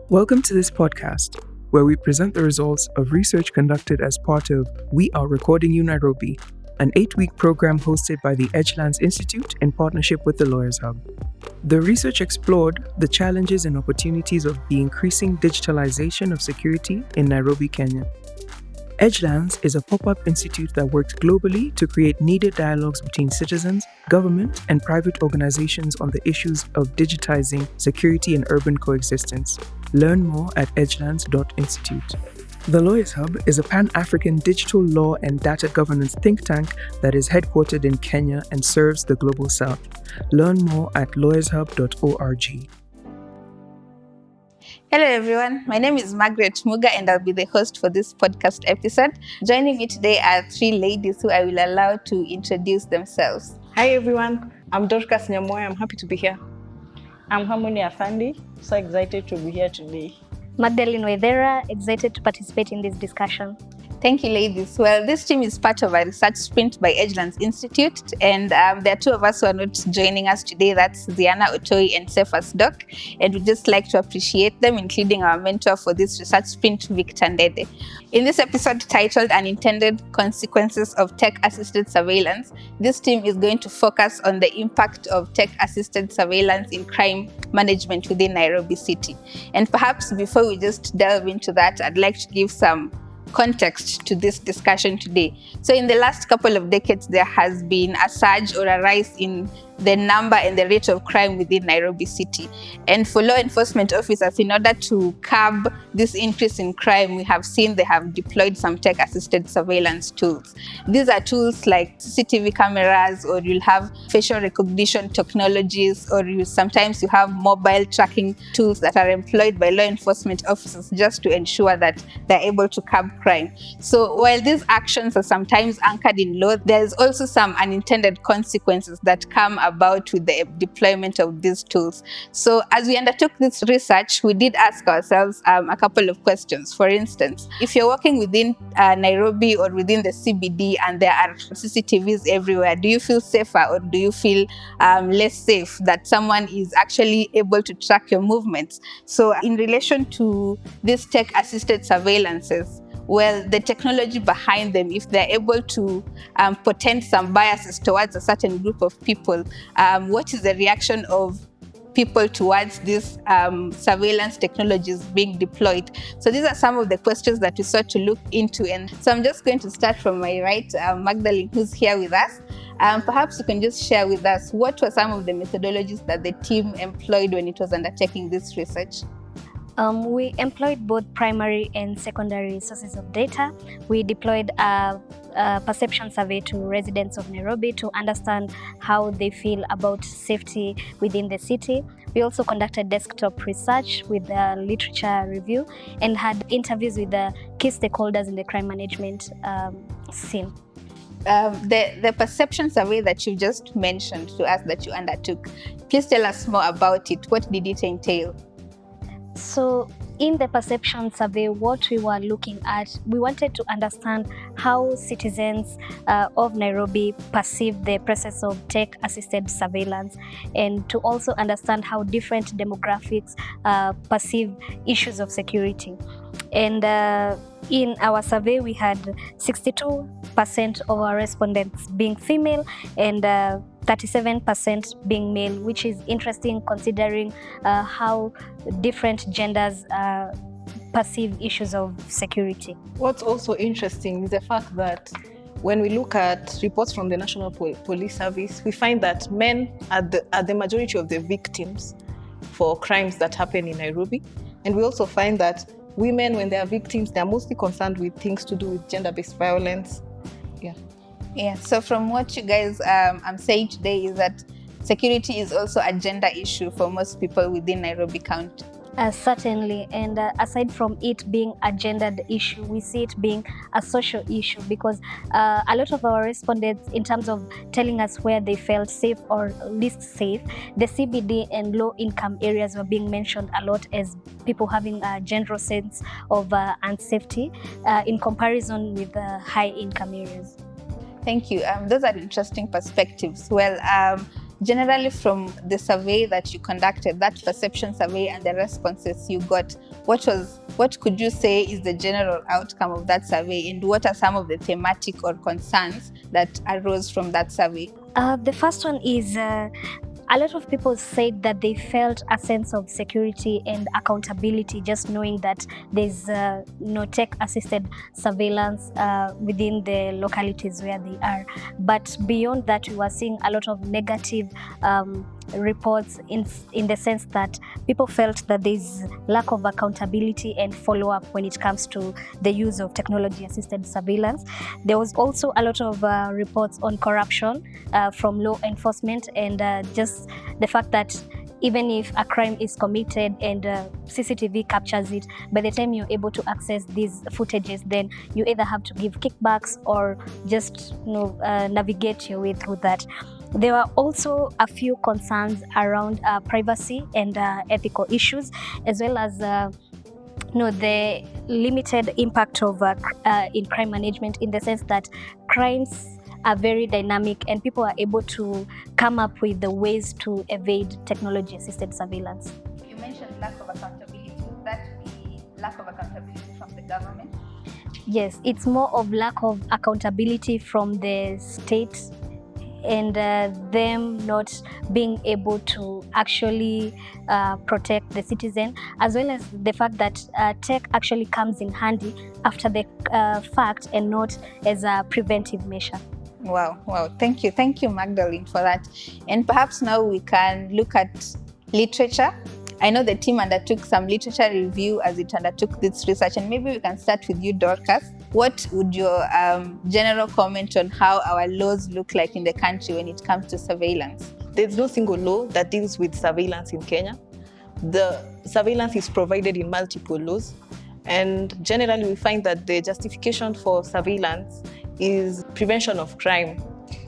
Welcome to this podcast, where we present the results of research conducted as part of Are Recording You Nairobi, an 8-week program hosted by the Edgelands Institute in partnership with the Lawyers Hub. The research explored the challenges and opportunities of the increasing digitalization of security in Nairobi, Kenya. Edgelands is a pop-up institute that works globally to create needed dialogues between citizens, government, and private organizations on the issues of digitizing security and urban coexistence. Learn more at edgelands.institute. The Lawyers Hub is a Pan-African digital law and data governance think tank that is headquartered in Kenya and serves the Global South. Learn more at lawyershub.org. Hello everyone, my name is Margaret Muga and I'll be the host for this podcast episode. Joining me today are three ladies who I will allow to introduce themselves. Hi everyone, I'm Dorcas Nyamwaya. I'm happy to be here. I'm Afandi, so excited to be here today. Magdaline, Waithira, excited to participate in this discussion. Thank you, ladies. Well, this team is part of a research sprint by Edgelands Institute, and there are two of us who are not joining us today. That's Ziana Otoi and Cephas Doc, and we'd just like to appreciate them, including our mentor for this research sprint, Victor Ndede. In this episode titled Unintended Consequences of Tech-Assisted Surveillance, this team is going to focus on the impact of tech-assisted surveillance in crime management within Nairobi City. And perhaps before we just delve into that, I'd like to give some context to this discussion today. So in the last couple of decades, there has been a surge or a rise in the number and the rate of crime within Nairobi City. And for law enforcement officers, in order to curb this increase in crime, we have seen they have deployed some tech-assisted surveillance tools. These are tools like CCTV cameras, or you'll have facial recognition technologies, or sometimes you have mobile tracking tools that are employed by law enforcement officers just to ensure that they're able to curb crime. So while these actions are sometimes anchored in law, there's also some unintended consequences that come about with the deployment of these tools. So as we undertook this research, we did ask ourselves a couple of questions. For instance, if you're working within Nairobi or within the CBD and there are CCTVs everywhere, do you feel safer or do you feel less safe that someone is actually able to track your movements? So in relation to these tech-assisted surveillances, well, the technology behind them, if they're able to portend some biases towards a certain group of people, what is the reaction of people towards these surveillance technologies being deployed? So these are some of the questions that we sought to look into. And so I'm just going to start from my right, Magdaline, who's here with us. Perhaps you can just share with us what were some of the methodologies that the team employed when it was undertaking this research? We employed both primary and secondary sources of data. We deployed a perception survey to residents of Nairobi to understand how they feel about safety within the city. We also conducted desktop research with literature review and had interviews with the key stakeholders in the crime management scene. The perception survey that you just mentioned to us that you undertook, please tell us more about it. What did it entail? So in the perception survey, what we were looking at, we wanted to understand how citizens of Nairobi perceive the presence of tech-assisted surveillance, and to also understand how different demographics perceive issues of security. And in our survey, we had 62% of our respondents being female and 37% being male, which is interesting considering how different genders perceive issues of security. What's also interesting is the fact that when we look at reports from the National Police Service, we find that men are the majority of the victims for crimes that happen in Nairobi. And we also find that women, when they are victims, they are mostly concerned with things to do with gender-based violence. Yeah, so from what you guys I'm saying today is that security is also a gender issue for most people within Nairobi County. Certainly, and aside from it being a gendered issue, we see it being a social issue because a lot of our respondents, in terms of telling us where they felt safe or least safe, the CBD and low-income areas were being mentioned a lot as people having a general sense of unsafety in comparison with high-income areas. Thank you. Those are interesting perspectives. Well, generally from the survey that you conducted, that perception survey and the responses you got, what could you say is the general outcome of that survey, and what are some of the thematic or concerns that arose from that survey? The first one is a lot of people said that they felt a sense of security and accountability just knowing that there's no tech-assisted surveillance within the localities where they are. But beyond that, we were seeing a lot of negative reports in the sense that people felt that there's lack of accountability and follow-up when it comes to the use of technology-assisted surveillance. There was also a lot of reports on corruption from law enforcement, and just the fact that even if a crime is committed and CCTV captures it, by the time you're able to access these footages, then you either have to give kickbacks or just navigate your way through that. There were also a few concerns around privacy and ethical issues, as well as the limited impact of in crime management, in the sense that crimes are very dynamic and people are able to come up with the ways to evade technology-assisted surveillance. You mentioned lack of accountability. Would that be lack of accountability from the government? Yes, it's more of lack of accountability from the state and them not being able to actually protect the citizen, as well as the fact that tech actually comes in handy after the fact and not as a preventive measure. Wow. Thank you, Magdaline, for that. And perhaps now we can look at literature. I know the team undertook some literature review as it undertook this research, and maybe we can start with you, Dorcas. What would your general comment on how our laws look like in the country when it comes to surveillance? There's no single law that deals with surveillance in Kenya. The surveillance is provided in multiple laws, and generally we find that the justification for surveillance is prevention of crime.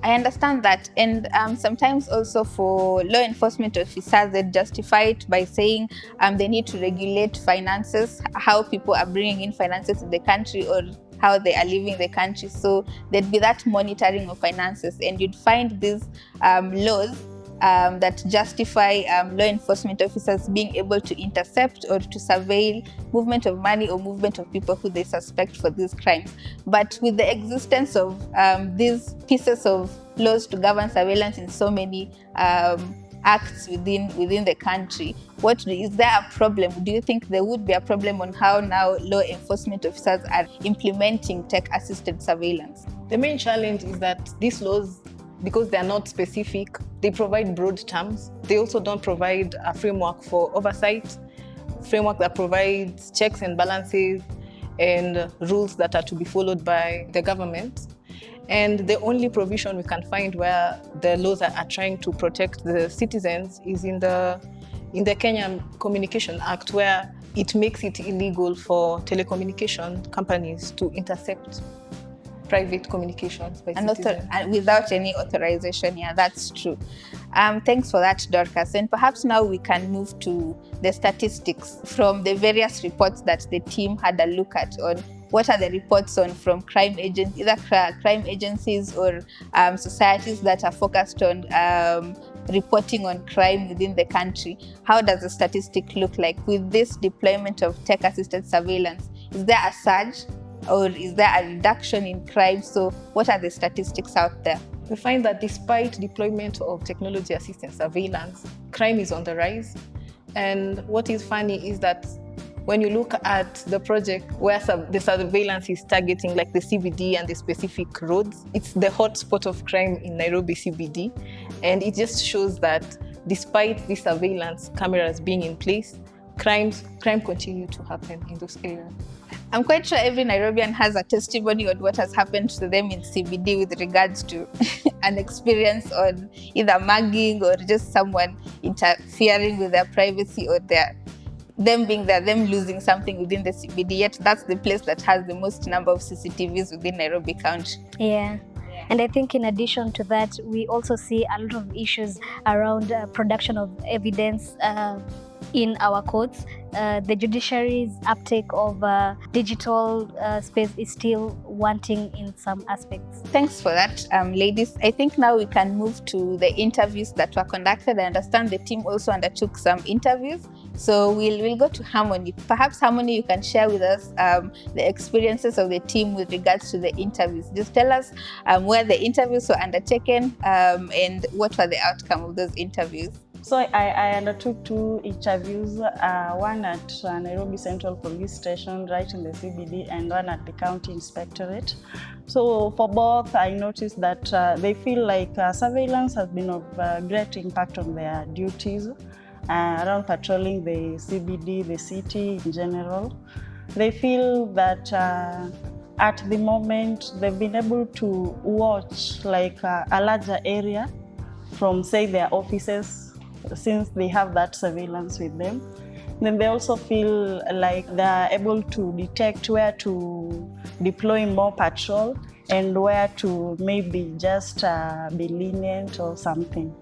I understand that, and sometimes also for law enforcement officers, they justify it by saying they need to regulate finances, how people are bringing in finances in the country or how they are leaving the country. So there'd be that monitoring of finances, and you'd find these laws that justify law enforcement officers being able to intercept or to surveil movement of money or movement of people who they suspect for these crimes. But with the existence of these pieces of laws to govern surveillance in so many acts within the country, is there a problem? Do you think there would be a problem on how now law enforcement officers are implementing tech-assisted surveillance? The main challenge is that these laws, because they are not specific, they provide broad terms. They also don't provide a framework for oversight, framework that provides checks and balances and rules that are to be followed by the government. And the only provision we can find where the laws are trying to protect the citizens is in the Kenyan Communication Act, where it makes it illegal for telecommunication companies to intercept private communications by citizens. And without any authorization. Yeah, that's true. Thanks for that, Dorcas. And perhaps now we can move to the statistics from the various reports that the team had a look at on what are the reports on from crime agents, either crime agencies or societies that are focused on reporting on crime within the country. How does the statistic look like with this deployment of tech-assisted surveillance? Is there a surge or is there a reduction in crime? So what are the statistics out there? We find that despite deployment of technology-assisted surveillance, crime is on the rise. And what is funny is that when you look at the project where the surveillance is targeting like the CBD and the specific roads, it's the hotspot of crime in Nairobi CBD. And it just shows that despite the surveillance cameras being in place, crime continue to happen in those areas. I'm quite sure every Nairobian has a testimony on what has happened to them in CBD with regards to an experience on either mugging or just someone interfering with their privacy or them losing something within the CBD. Yet that's the place that has the most number of CCTVs within Nairobi County. Yeah. And I think in addition to that, we also see a lot of issues around production of evidence, in our courts. The judiciary's uptake of digital space is still wanting in some aspects. Thanks for that, ladies. I think now we can move to the interviews that were conducted. I understand the team also undertook some interviews. So we'll go to Harmony. Perhaps, Harmony, you can share with us the experiences of the team with regards to the interviews. Just tell us where the interviews were undertaken and what were the outcome of those interviews. So I undertook 2 interviews, one at Nairobi Central Police Station, right in the CBD, and one at the County Inspectorate. So for both, I noticed that they feel like surveillance has been of great impact on their duties around patrolling the CBD, the city in general. They feel that at the moment they've been able to watch like a larger area from, say, their offices, since they have that surveillance with them. Then they also feel like they're able to detect where to deploy more patrol and where to maybe just be lenient or something.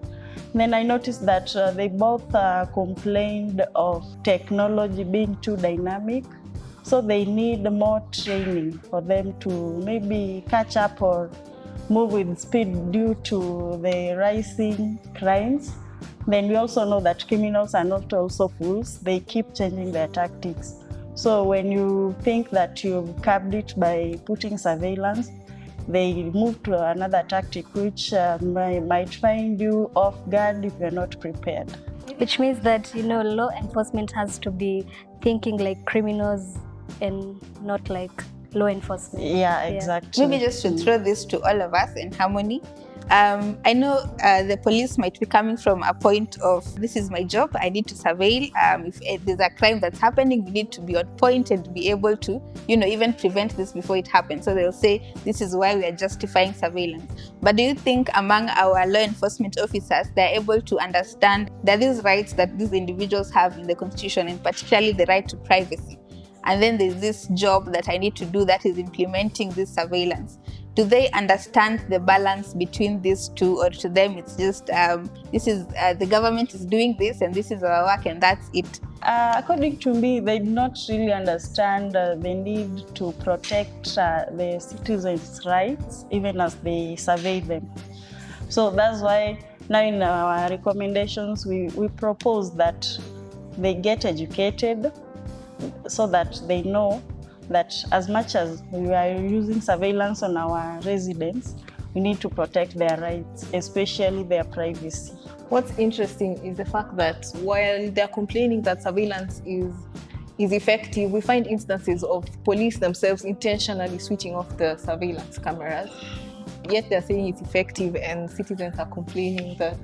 Then I noticed that they both complained of technology being too dynamic. So they need more training for them to maybe catch up or move with speed due to the rising crimes. Then we also know that criminals are not also fools. They keep changing their tactics. So when you think that you've curbed it by putting surveillance, they move to another tactic which might find you off guard if you're not prepared. Which means that, law enforcement has to be thinking like criminals and not like law enforcement. Yeah, exactly. Maybe just to throw this to all of us in Harmony. I know the police might be coming from a point of, this is my job, I need to surveil. If there's a crime that's happening, we need to be on point and be able to, even prevent this before it happens. So they'll say, this is why we are justifying surveillance. But do you think among our law enforcement officers, they're able to understand that these rights that these individuals have in the Constitution, and particularly the right to privacy? And then there's this job that I need to do that is implementing this surveillance. Do they understand the balance between these two, or to them it's just this is the government is doing this and this is our work and that's it? According to me, they do not really understand the need to protect the citizens' rights even as they survey them. So that's why now in our recommendations we propose that they get educated so that they know that as much as we are using surveillance on our residents, we need to protect their rights, especially their privacy. What's interesting is the fact that while they're complaining that surveillance is effective, we find instances of police themselves intentionally switching off the surveillance cameras. Yet they're saying it's effective, and citizens are complaining that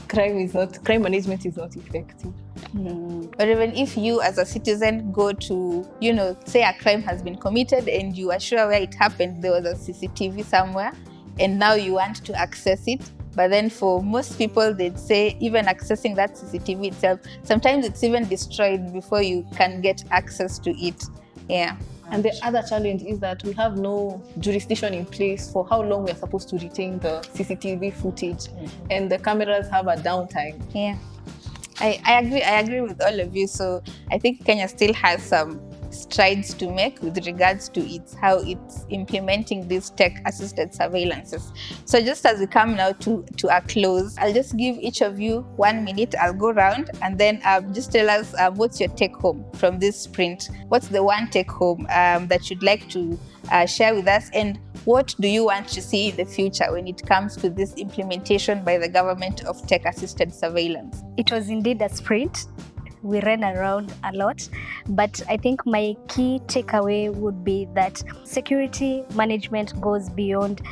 crime management is not effective. Or even if you as a citizen go to, say a crime has been committed and you are sure where it happened, there was a CCTV somewhere, and now you want to access it. But then for most people, they'd say even accessing that CCTV itself, sometimes it's even destroyed before you can get access to it. Yeah. And the other challenge is that we have no jurisdiction in place for how long we are supposed to retain the CCTV footage, and the cameras have a downtime. Yeah. I agree with all of you. So I think Kenya still has some strides to make with regards to how it's implementing these tech-assisted surveillances. So just as we come now to a close, I'll just give each of you 1 minute. I'll go around and then just tell us what's your take-home from this sprint. What's the one take-home that you'd like to share with us, and what do you want to see in the future when it comes to this implementation by the government of tech-assisted surveillance? It was indeed a sprint. We ran around a lot, but I think my key takeaway would be that security management goes beyond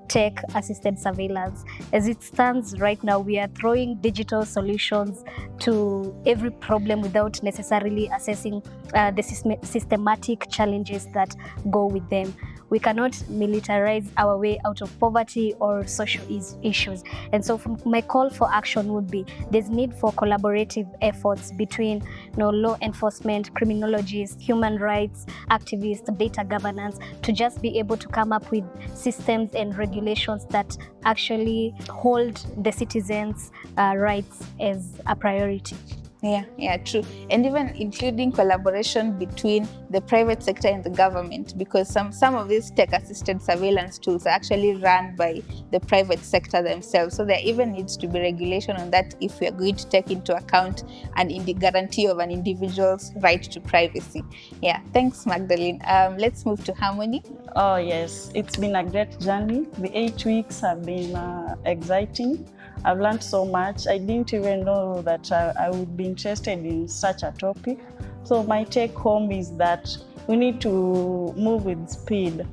tech-assisted surveillance. As it stands right now, we are throwing digital solutions to every problem without necessarily assessing the systematic challenges that go with them. We cannot militarize our way out of poverty or social issues. And so my call for action would be there's need for collaborative efforts between law enforcement, criminologists, human rights activists, data governance, to just be able to come up with systems and regulations that actually hold the citizens' rights as a priority. Yeah, true. And even including collaboration between the private sector and the government, because some of these tech-assisted surveillance tools are actually run by the private sector themselves. So there even needs to be regulation on that if we are going to take into account the guarantee of an individual's right to privacy. Yeah, thanks, Magdaline. Let's move to Harmony. Oh yes, it's been a great journey. The 8 weeks have been exciting. I've learned so much. I didn't even know that I would be interested in such a topic. So my take home is that we need to move with speed.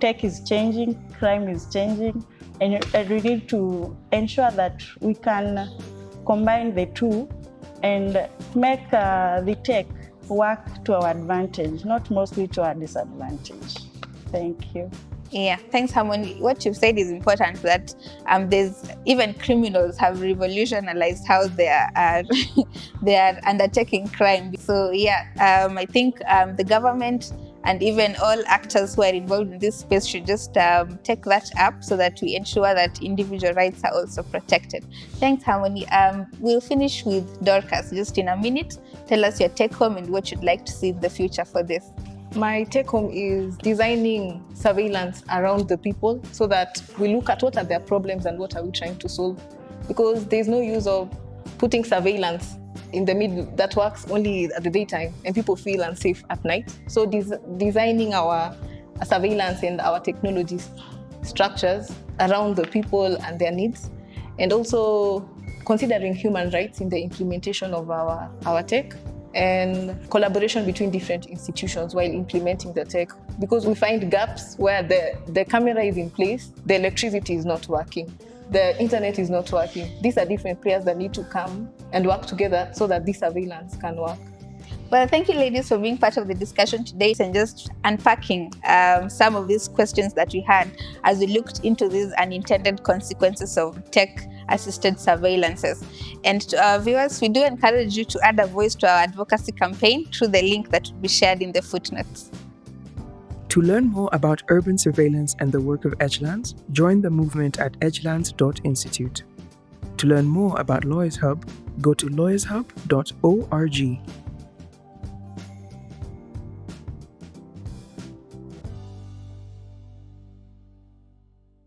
Tech is changing, crime is changing, and we need to ensure that we can combine the two and make the tech work to our advantage, not mostly to our disadvantage. Thank you. Yeah, thanks, Harmony. What you've said is important, that there's even criminals have revolutionized how they are they are undertaking crime. So yeah, I think the government and even all actors who are involved in this space should just take that up so that we ensure that individual rights are also protected. Thanks, Harmony. We'll finish with Dorcas just in a minute. Tell us your take home and what you'd like to see in the future for this. My take home is designing surveillance around the people so that we look at what are their problems and what are we trying to solve. Because there's no use of putting surveillance in the middle that works only at the daytime and people feel unsafe at night. So designing our surveillance and our technology structures around the people and their needs, and also considering human rights in the implementation of our tech, and collaboration between different institutions while implementing the tech, because we find gaps where the camera is in place, the electricity is not working, the internet is not working. These are different players that need to come and work together so that this surveillance can work. Well, thank you, ladies, for being part of the discussion today and just unpacking some of these questions that we had as we looked into these unintended consequences of tech-assisted surveillances. And to our viewers, we do encourage you to add a voice to our advocacy campaign through the link that will be shared in the footnotes. To learn more about urban surveillance and the work of Edgelands, join the movement at edgelands.institute. To learn more about Lawyers Hub, go to lawyershub.org.